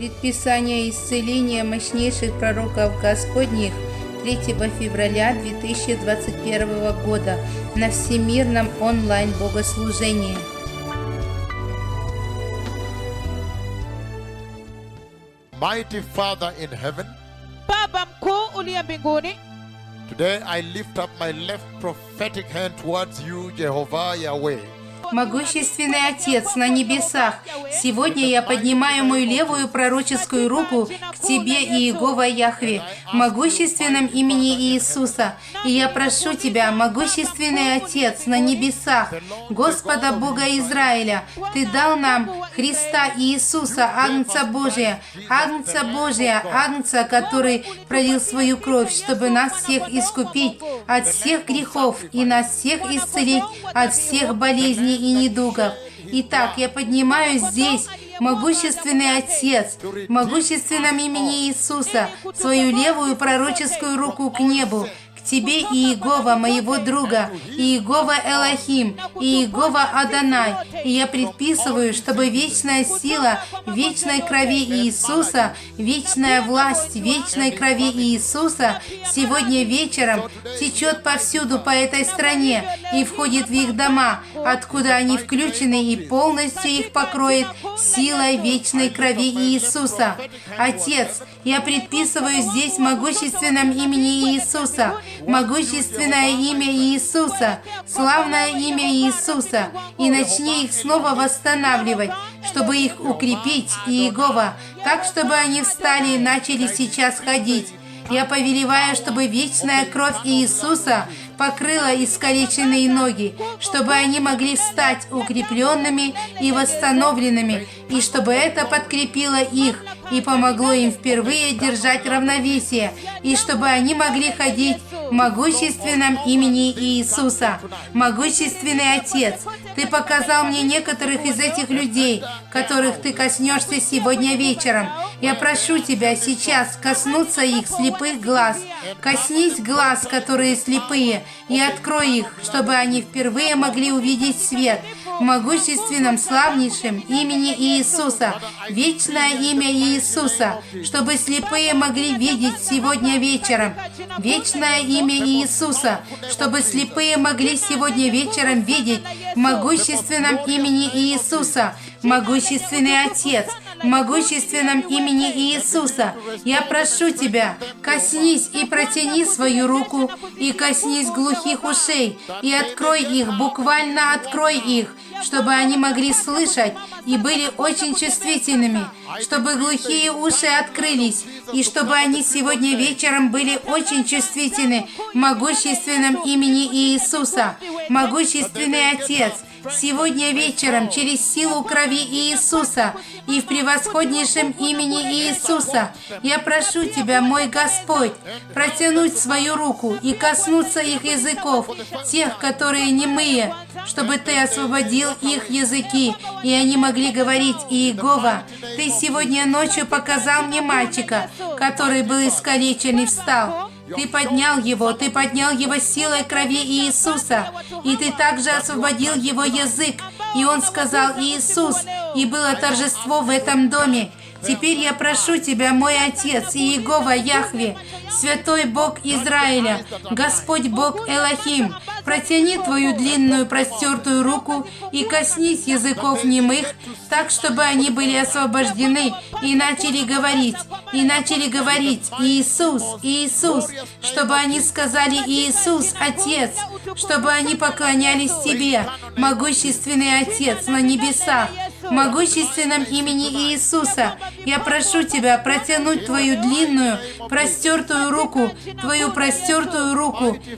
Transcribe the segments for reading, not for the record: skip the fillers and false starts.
Предписание исцеления мощнейших пророков Господних 3 февраля 2021 года на Всемирном онлайн-богослужении. Mighty Father in heaven, Baba mkuu uliye mbinguni, today I lift up my left prophetic hand towards you, Jehovah Yahweh. Могущественный Отец на небесах, сегодня я поднимаю мою левую пророческую руку к Тебе, Иегова Яхве, в могущественном имени Иисуса. И я прошу Тебя, могущественный Отец на небесах, Господа Бога Израиля, Ты дал нам Христа Иисуса, Агнца Божия, Агнца, который пролил свою кровь, чтобы нас всех искупить от всех грехов и нас всех исцелить от всех болезней и недугов. Итак, я поднимаю здесь, могущественный Отец, в могущественном имени Иисуса, свою левую пророческую руку к небу, к Тебе, Иегова, моего друга, Иегова Элохим, Иегова Адонай. И я предписываю, чтобы вечная сила вечной крови Иисуса, вечная власть вечной крови Иисуса сегодня вечером течет повсюду по этой стране и входит в их дома, откуда они включены, и полностью их покроет силой вечной крови Иисуса. Отец, я предписываю здесь в могущественном имени Иисуса, могущественное имя Иисуса, славное имя Иисуса, и начни их снова восстанавливать, чтобы их укрепить, Иегова, так, чтобы они встали и начали сейчас ходить. Я повелеваю, чтобы вечная кровь Иисуса покрыла искалеченные ноги, чтобы они могли встать укрепленными и восстановленными, и чтобы это подкрепило их и помогло им впервые держать равновесие, и чтобы они могли ходить в могущественном имени Иисуса. Могущественный Отец, Ты показал мне некоторых из этих людей, которых Ты коснешься сегодня вечером. Я прошу Тебя сейчас коснуться их слепых глаз. Коснись глаз, которые слепые, и открой их, чтобы они впервые могли увидеть свет. В могущественном, славнейшем имени Иисуса, вечное имя Иисуса, чтобы слепые могли видеть сегодня вечером. Вечное имя Иисуса, чтобы слепые могли сегодня вечером видеть в могущественном имени Иисуса. Могущественный Отец, в могущественном имени Иисуса, я прошу Тебя, коснись и протяни свою руку, и коснись глухих ушей, и открой их, буквально открой их, чтобы они могли слышать и были очень чувствительными, чтобы глухие уши открылись, и чтобы они сегодня вечером были очень чувствительны в могущественном имени Иисуса. Могущественный Отец, сегодня вечером через силу крови Иисуса и в превосходнейшем имени Иисуса я прошу Тебя, мой Господь, протянуть свою руку и коснуться их языков, тех, которые немые, чтобы Ты освободил их языки, и они могли говорить. Иегова, Ты сегодня ночью показал мне мальчика, который был искалечен и встал. Ты поднял его силой крови Иисуса, и Ты также освободил его язык, и он сказал «Иисус», и было торжество в этом доме. Теперь я прошу Тебя, мой Отец, Иегова Яхве, Святой Бог Израиля, Господь Бог Элохим, протяни Твою длинную простертую руку и коснись языков немых, так, чтобы они были освобождены и начали говорить «Иисус, Иисус», чтобы они сказали «Иисус, Отец», чтобы они поклонялись Тебе, могущественный Отец на небесах. В могущественном имени Иисуса я прошу Тебя протянуть Твою длинную, простертую руку,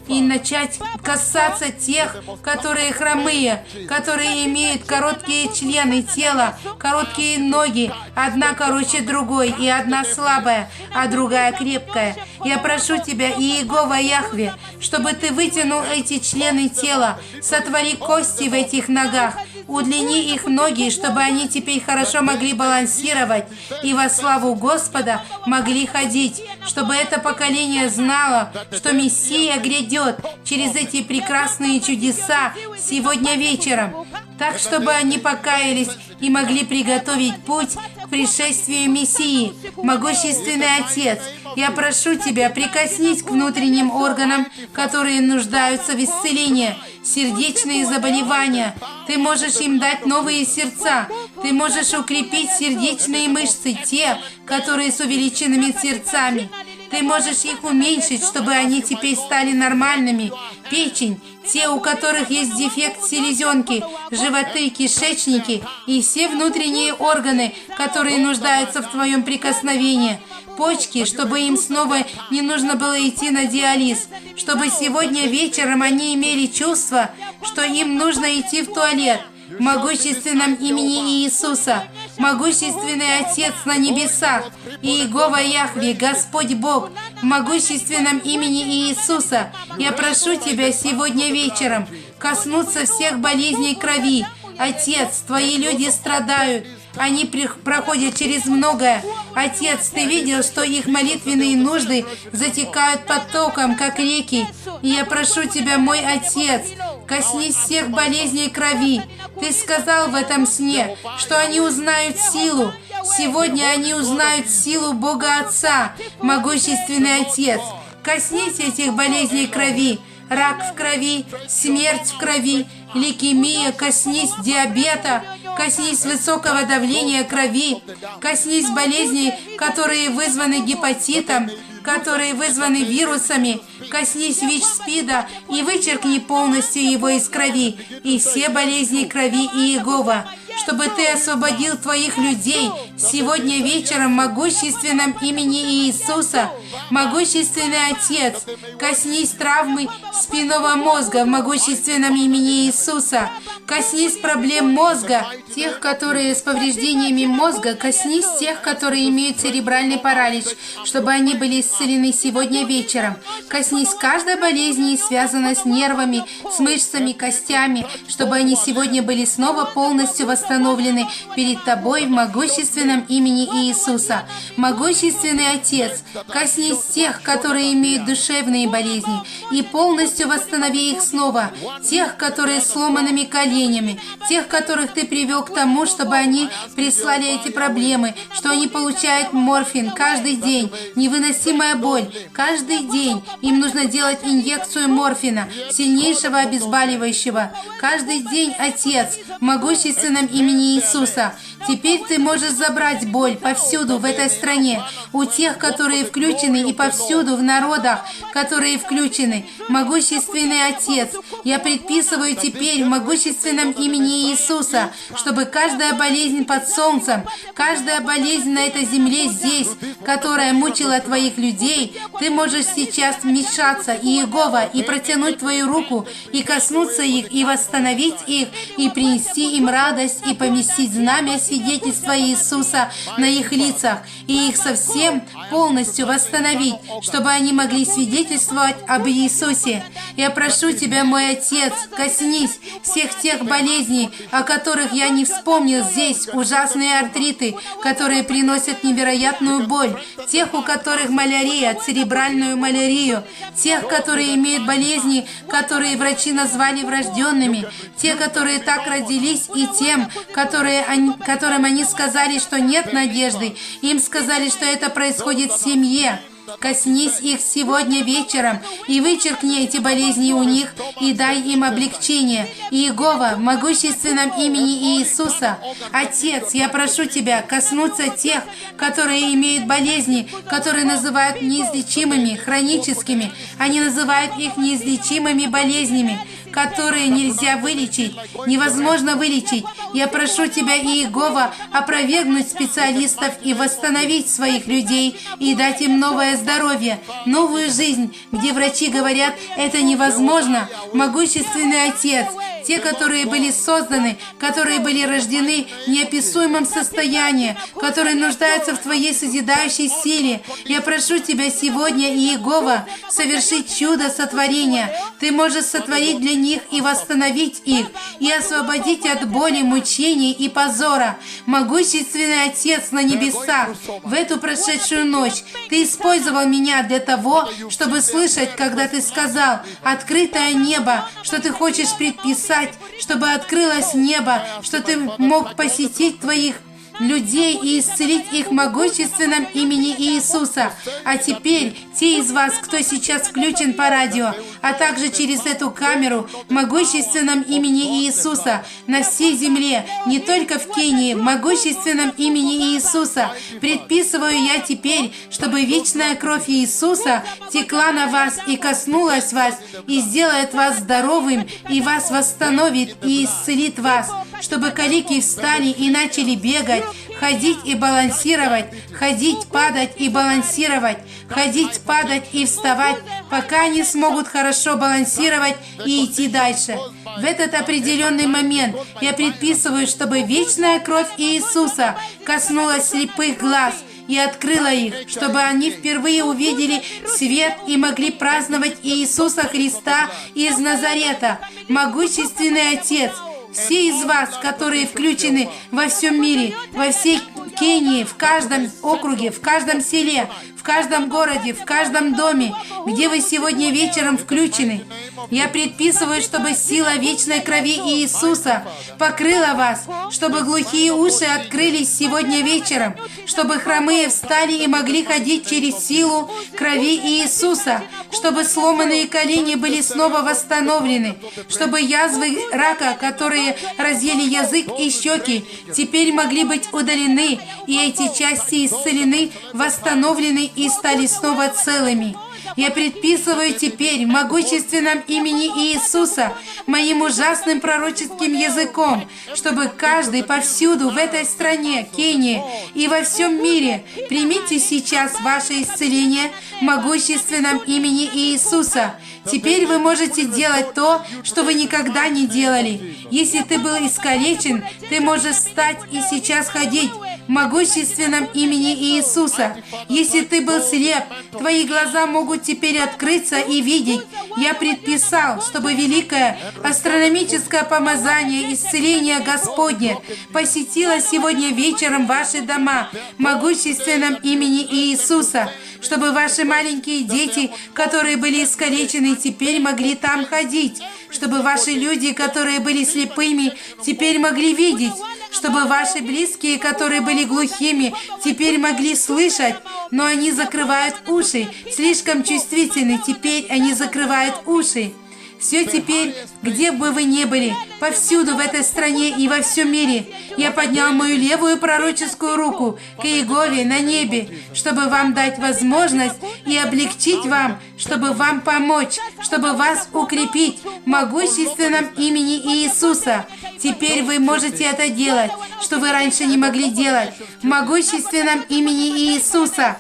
и начать касаться тех, которые хромые, которые имеют короткие члены тела, короткие ноги, одна короче другой, и одна слабая, а другая крепкая. Я прошу Тебя, Иегова Яхве, чтобы Ты вытянул эти члены тела, сотвори кости в этих ногах, удлини их ноги, чтобы они теперь хорошо могли балансировать и во славу Господа могли ходить, чтобы это поколение знало, что Мессия грядет через эти прекрасные чудеса сегодня вечером. так, чтобы они покаялись и могли приготовить путь к пришествию Мессии. Могущественный Отец, я прошу Тебя, прикоснись к внутренним органам, которые нуждаются в исцелении, сердечные заболевания. Ты можешь им дать новые сердца. Ты можешь укрепить сердечные мышцы, те, которые с увеличенными сердцами. Ты можешь их уменьшить, чтобы они теперь стали нормальными. Печень, те, у которых есть дефект селезенки, животы, кишечники и все внутренние органы, которые нуждаются в Твоем прикосновении. Почки, чтобы им снова не нужно было идти на диализ, чтобы сегодня вечером они имели чувство, что им нужно идти в туалет. В могущественном имени Иисуса, могущественный Отец на небесах, Иегова Яхве, Господь Бог, в могущественном имени Иисуса, я прошу Тебя сегодня вечером коснуться всех болезней крови. Отец, Твои люди страдают, они проходят через многое. Отец, Ты видел, что их молитвенные нужды затекают потоком, как реки. И я прошу Тебя, мой Отец, коснись всех болезней крови. Ты сказал в этом сне, что они узнают силу. Сегодня они узнают силу Бога Отца, могущественный Отец. Коснись этих болезней крови. Рак в крови, смерть в крови, лейкемия, коснись диабета, коснись высокого давления крови, коснись болезней, которые вызваны гепатитом, которые вызваны вирусами, коснись ВИЧ-СПИДа и вычеркни полностью его из крови и все болезни крови Иегова, чтобы Ты освободил Твоих людей сегодня вечером в могущественном имени Иисуса. Могущественный Отец, коснись травмы спинного мозга в могущественном имени Иисуса. Коснись проблем мозга, тех, которые с повреждениями мозга, коснись тех, которые имеют церебральный паралич, чтобы они были исцелены сегодня вечером. Коснись каждой болезни, связанной с нервами, с мышцами, костями, чтобы они сегодня были снова полностью восстановлены перед Тобой в могущественном имени Иисуса. Могущественный Отец, коснись тех, которые имеют душевные болезни, и полностью восстанови их снова. Тех, которые с сломанными коленями, тех, которых Ты привел к тому, чтобы они прислали эти проблемы, что они получают морфин каждый день, невыносимая боль каждый день. Им нужно делать инъекцию морфина, сильнейшего обезболивающего. Каждый день, Отец, в могущественном имени Иисуса. Теперь Ты можешь забрать боль повсюду в этой стране, у тех, которые включены, и повсюду в народах, которые включены. Могущественный Отец, я предписываю теперь в могущественном имени Иисуса, чтобы каждая болезнь под солнцем, каждая болезнь на этой земле здесь, которая мучила Твоих людей, Ты можешь сейчас вмешаться, Иегова, и протянуть Твою руку, и коснуться их, и восстановить их, и принести им радость, и поместить знамя свидетельства Иисуса на их лицах, и их совсем полностью восстановить, чтобы они могли свидетельствовать об Иисусе. Я прошу Тебя, мой Отец, коснись всех тех болезней, о которых я не вспомнил здесь, ужасные артриты, которые приносят невероятную боль, тех, у которых малярия, церебральную малярию, тех, которые имеют болезни, которые врачи назвали врожденными, те, которые так родились, и тем, которым они сказали, что нет надежды, им сказали, что это происходит в семье. Коснись их сегодня вечером и вычеркни эти болезни у них и дай им облегчение. Иегова, в могущественном имени Иисуса. Отец, я прошу Тебя коснуться тех, которые имеют болезни, которые называют неизлечимыми, хроническими. Они называют их неизлечимыми болезнями, которые нельзя вылечить, невозможно вылечить. Я прошу Тебя, Иегова, опровергнуть специалистов и восстановить своих людей и дать им новое здоровье, новую жизнь, где врачи говорят, это невозможно. Могущественный Отец, те, которые были созданы, которые были рождены в неописуемом состоянии, которые нуждаются в Твоей созидающей силе. Я прошу Тебя сегодня, Иегова, совершить чудо сотворения. Ты можешь сотворить для них и восстановить их, и освободить от боли, мучений и позора. Могущественный Отец на небесах, в эту прошедшую ночь Ты использовал меня для того, чтобы слышать, когда Ты сказал «открытое небо», что Ты хочешь предписать, чтобы открылось небо, что ты мог посетить твоих людей и исцелить их в могущественном имени Иисуса. А теперь те из вас, кто сейчас включен по радио, а также через эту камеру, в могущественном имени Иисуса, на всей земле, не только в Кении, в могущественном имени Иисуса, предписываю я теперь, чтобы вечная кровь Иисуса текла на вас и коснулась вас, и сделает вас здоровым, и вас восстановит, и исцелит вас, чтобы калики встали и начали бегать, ходить и балансировать, ходить, падать и балансировать, ходить, падать и вставать, пока они смогут хорошо балансировать и идти дальше. В этот определенный момент я предписываю, чтобы вечная кровь Иисуса коснулась слепых глаз и открыла их, чтобы они впервые увидели свет и могли праздновать Иисуса Христа из Назарета, могущественный Отец. Все из вас, которые включены во всем мире, во всей Кении, в каждом округе, в каждом селе, в каждом городе, в каждом доме, где вы сегодня вечером включены, я предписываю, чтобы сила вечной крови Иисуса покрыла вас, чтобы глухие уши открылись сегодня вечером, чтобы хромые встали и могли ходить через силу крови Иисуса, чтобы сломанные колени были снова восстановлены, чтобы язвы рака, которые разъели язык и щеки, теперь могли быть удалены, и эти части исцелены, восстановлены и стали снова целыми. Я предписываю теперь в могущественном имени Иисуса, моим ужасным пророческим языком, чтобы каждый повсюду в этой стране, Кении и во всем мире примите сейчас ваше исцеление в могущественном имени Иисуса. Теперь вы можете делать то, что вы никогда не делали. Если ты был искалечен, ты можешь встать и сейчас ходить в могущественном имени Иисуса. Если ты был слеп, твои глаза могут теперь открыться и видеть. Я предписал, чтобы великое астрономическое помазание исцеления Господне посетило сегодня вечером ваши дома в могущественном имени Иисуса, чтобы ваши маленькие дети, которые были искалечены, теперь могли там ходить, чтобы ваши люди, которые были слепыми, теперь могли видеть, чтобы ваши близкие, которые были глухими, теперь могли слышать, но они закрывают уши, слишком чувствительны, теперь они закрывают уши. Все теперь, где бы вы ни были, повсюду в этой стране и во всем мире, я поднял мою левую пророческую руку к Иегове на небе, чтобы вам дать возможность и облегчить вам, чтобы вам помочь, чтобы вас укрепить в могущественном имени Иисуса. Теперь вы можете это делать, что вы раньше не могли делать, в могущественном имени Иисуса.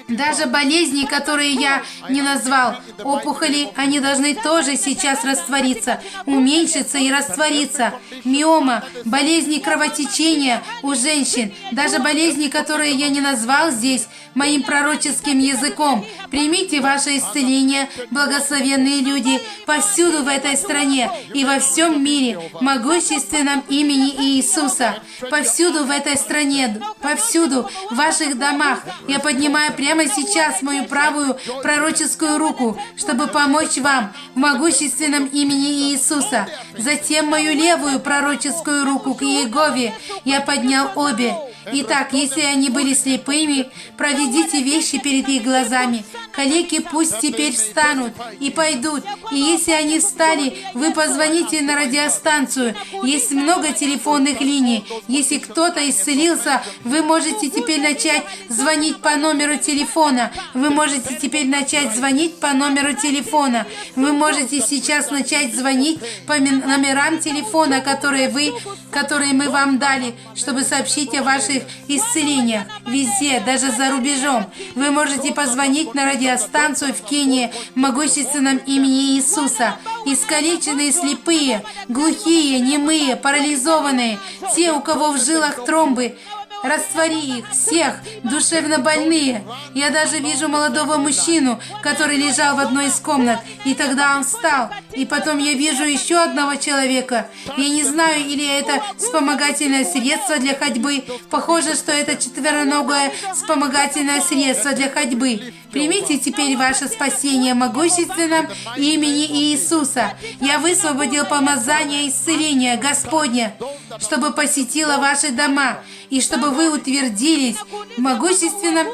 Даже болезни, которые я не назвал, опухоли, они должны тоже сейчас раствориться, уменьшиться и раствориться. Миома, болезни кровотечения у женщин, даже болезни, которые я не назвал здесь моим пророческим языком. Примите ваше исцеление, благословенные люди, повсюду в этой стране и во всем мире, в могущественном имени Иисуса. Повсюду в этой стране, повсюду в ваших домах я поднимаю прямо сейчас мою правую пророческую руку, чтобы помочь вам в могущественном имени Иисуса. Затем мою левую пророческую руку к Иегове я поднял обе. Итак, если они были слепыми, проведите вещи перед их глазами. Калеки пусть теперь встанут и пойдут. И если они встали, вы позвоните на радиостанцию. Есть много телефонных линий. Если кто-то исцелился, вы можете теперь начать звонить по номеру телефона. Вы можете теперь начать звонить по номеру телефона. Вы можете сейчас начать звонить по номерам телефона, которые мы вам дали, чтобы сообщить о ваших исцелениях везде, даже за рубежом. Вы можете позвонить на радиостанцию в Кении в могущественном имени Иисуса. Искалеченные, слепые, глухие, немые, парализованные, те, у кого в жилах тромбы, Раствори их, всех, душевно больные. Я даже вижу молодого мужчину, который лежал в одной из комнат, и тогда он встал. И потом я вижу еще одного человека. Я не знаю, или это вспомогательное средство для ходьбы. Похоже, что это четвероногое вспомогательное средство для ходьбы. Примите теперь ваше спасение в могущественном имени Иисуса. Я высвободил помазание исцеления Господня, чтобы посетило ваши дома, и чтобы вы утвердились в могущественном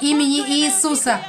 имени Иисуса.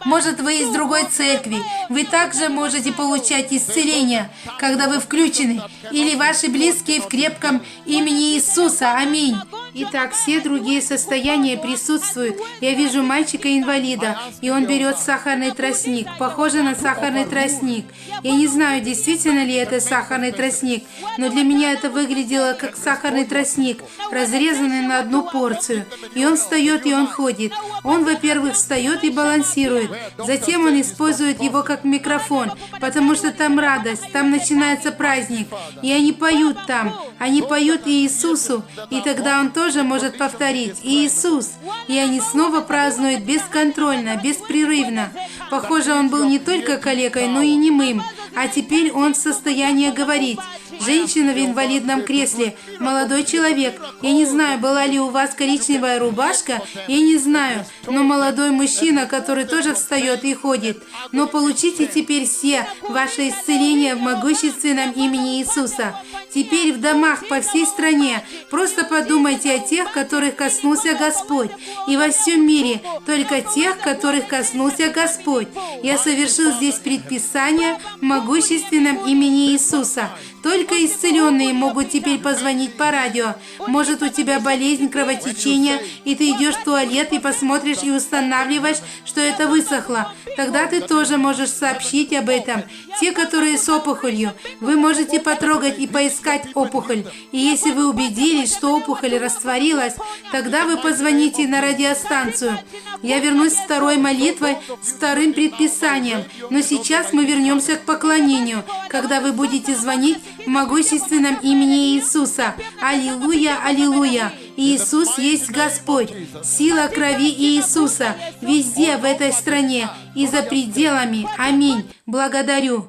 Может, вы из другой церкви, вы также можете получать исцеление, когда вы включены, или ваши близкие в крепком имени Иисуса. Аминь. Итак, все другие состояния присутствуют. Я вижу мальчика-инвалида, и он берет сахарный тростник. Похоже на сахарный тростник. Я не знаю, действительно ли это сахарный тростник, но для меня это выглядело как сахарный тростник, разрезанный на одну порцию. И он встает, и он ходит. Он, во-первых, встает и балансирует. Затем он использует его как микрофон, потому что там радость, там начинается праздник. И они поют там. Они поют Иисусу, и тогда он тоже может повторить «Иисус». И они снова празднуют бесконтрольно, беспрерывно. Похоже, он был не только калекой, но и немым. А теперь он в состоянии говорить. Женщина в инвалидном кресле, молодой человек. Я не знаю, была ли у вас коричневая рубашка, я не знаю. Но молодой мужчина, который тоже встает и ходит. Но получите теперь все ваше исцеление в могущественном имени Иисуса. Теперь в домах по всей стране просто подумайте о тех, которых коснулся Господь. И во всем мире только тех, которых коснулся Господь. Я совершил здесь предписание в могущественном имени Иисуса. Только исцеленные могут теперь позвонить по радио. Может, у тебя болезнь кровотечения, и ты идешь в туалет и посмотришь и устанавливаешь, что это высохло. Тогда ты тоже можешь сообщить об этом. Те, которые с опухолью, вы можете потрогать и поискать опухоль. И если вы убедились, что опухоль растворилась, тогда вы позвоните на радиостанцию. Я вернусь с второй молитвой, с вторым предписанием. Но сейчас мы вернемся к поклонению, когда вы будете звонить в могущественном имени Иисуса. Аллилуйя, аллилуйя. Иисус есть Господь. Сила крови Иисуса везде в этой стране и за пределами. Аминь. Благодарю.